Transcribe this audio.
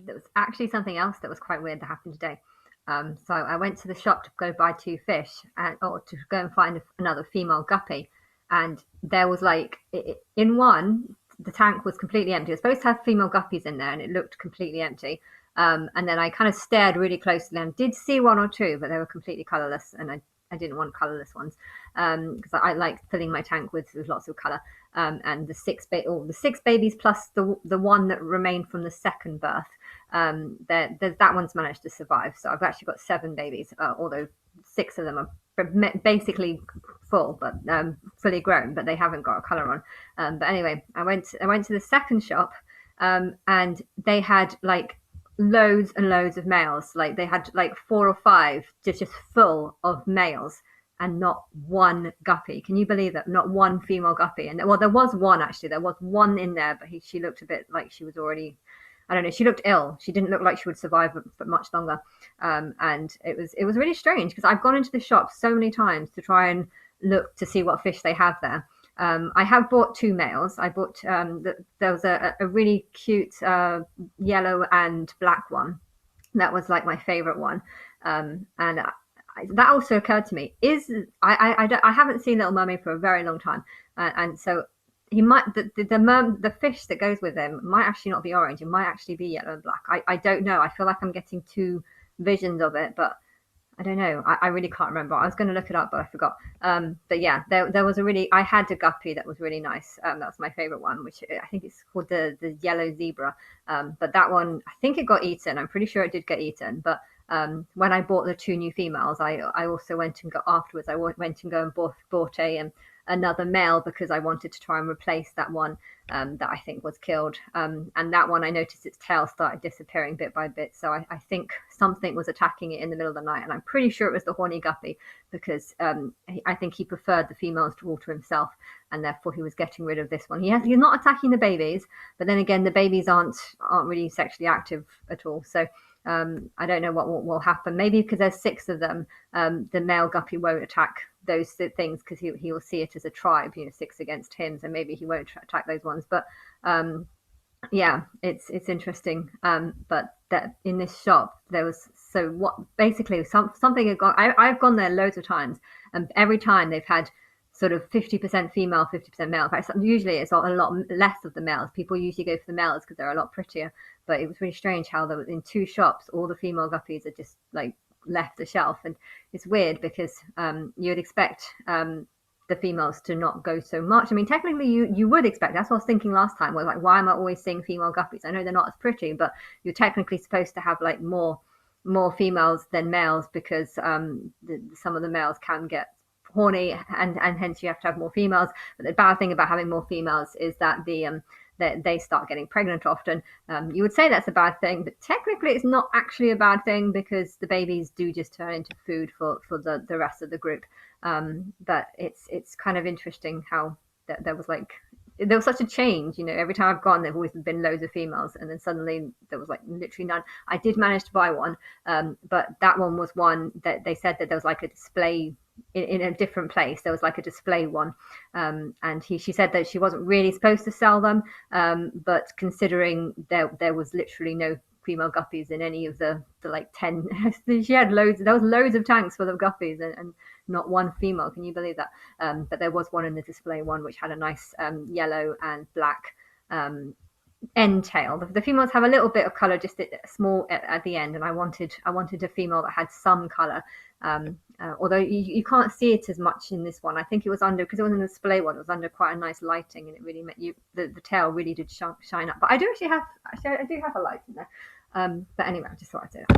there was actually something else that was quite weird that happened today. So I went to the shop to go buy two fish, or to go and find another female guppy, and there was like in one, the tank was completely empty. It was supposed to have female guppies in there, and it looked completely empty. And then I kind of stared really closely and did see one or two, but they were completely colorless, and I didn't want colorless ones because I like filling my tank with lots of color. And the six babies plus the one that remained from the second birth. That one's managed to survive. So I've actually got seven babies, although six of them are basically full, but fully grown, but they haven't got a color on. But anyway, I went to the second shop, and they had like loads and loads of males. Like they had like four or five just full of males and not one guppy. Can you believe that? Not one female guppy. And well, there was one actually. There was one in there, but she looked a bit like she was already. I don't know. She looked ill. She didn't look like she would survive for much longer. And it was really strange because I've gone into the shop so many times to try and look to see what fish they have there. I have bought two males. I bought there was a really cute yellow and black one. That was like my favorite one. And that also occurred to me is I haven't seen Little Mermaid for a very long time, and so he might the fish that goes with him might actually not be orange. It might actually be yellow and black. I don't know. I feel like I'm getting two visions of it, but I don't know. I really can't remember. I was going to look it up, but I forgot. But yeah, there was I had a guppy that was really nice. That was my favorite one, which I think it's called the yellow zebra. But that one, I think it got eaten. I'm pretty sure it did get eaten. But when I bought the two new females, I also went and got afterwards. I went and go and bought another male because I wanted to try and replace that one that I think was killed. And that one, I noticed its tail started disappearing bit by bit. So I think something was attacking it in the middle of the night. And I'm pretty sure it was the horny guppy because I think he preferred the females to all to himself. And therefore he was getting rid of this one. He's not attacking the babies, but then again, the babies aren't really sexually active at all. So I don't know what will happen. Maybe because there's six of them, the male guppy won't attack those things because he will see it as a tribe, six against him. So maybe he won't attack those ones. But yeah, it's interesting. But that in this shop there was what basically something had gone. I've gone there loads of times, and every time they've had sort of 50% female, 50% male. In fact, usually it's a lot less of the males. People usually go for the males because they're a lot prettier. But it was really strange how there was in two shops, all the female guppies are just like left the shelf, and it's weird because you would expect the females to not go so much. I mean, technically, you would expect. That's what I was thinking last time. Was like, why am I always seeing female guppies? I know they're not as pretty, but you're technically supposed to have like more females than males because some of the males can get horny, and hence you have to have more females. But the bad thing about having more females is that that they start getting pregnant often. You would say that's a bad thing, but technically it's not actually a bad thing because the babies do just turn into food for the rest of the group. But it's kind of interesting how there was such a change. Every time I've gone, there've always been loads of females, and then suddenly there was like literally none. I did manage to buy one, but that one was one that they said that there was like a display in a different place. There was like a display one, and she said that she wasn't really supposed to sell them, but considering there was literally no female guppies in any of the like 10 she had loads. There was loads of tanks full of guppies, and not one female. Can you believe that? But there was one in the display one which had a nice yellow and black end tail. The females have a little bit of color, just small at the end, and I wanted a female that had some color. Although you can't see it as much in this one. I think it was under, because it was in the display one, it was under quite a nice lighting, and it really meant the tail really did shine up. But I do have a light in there. But anyway, I just thought I'd say that.